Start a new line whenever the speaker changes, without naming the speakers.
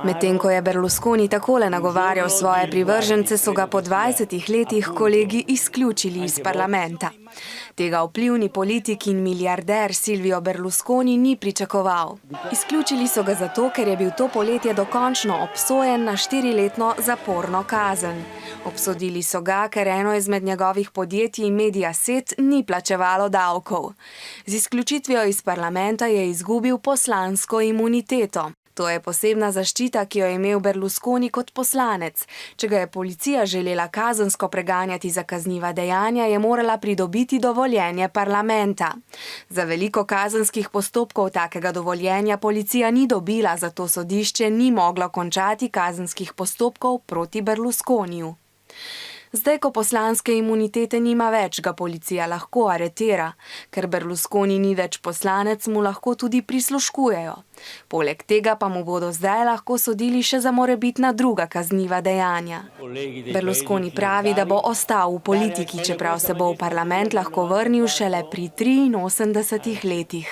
Medtem ko je Berlusconi takole nagovarjal svoje privržence, so ga po 20 letih kolegi izključili iz parlamenta. Tega vplivni politik in milijarder Silvio Berlusconi ni pričakoval. Izključili so ga zato, ker je bil to poletje dokončno obsojen na 4-letno zaporno kazen. Obsodili so ga, ker eno izmed njegovih podjetij Mediaset ni plačevalo davkov. Z izključitvijo iz parlamenta je izgubil poslansko imuniteto. To je posebna zaščita, ki jo je imel Berlusconi kot poslanec. Če ga je policija želela kazensko preganjati za kazniva dejanja, je morala pridobiti dovoljenje parlamenta. Za veliko kazenskih postopkov takega dovoljenja policija ni dobila, zato sodišče ni moglo končati kazenskih postopkov proti Berlusconiju. Zdaj, ko poslanske imunitete nima več, ga policija lahko aretira. Ker Berlusconi ni več poslanec, mu lahko tudi prisluškujejo. Poleg tega pa mu bodo zdaj lahko sodili še za morebitna druga kazniva dejanja. Berlusconi pravi, da bo ostal v politiki, čeprav se bo v parlament lahko vrnil šele pri 83 letih.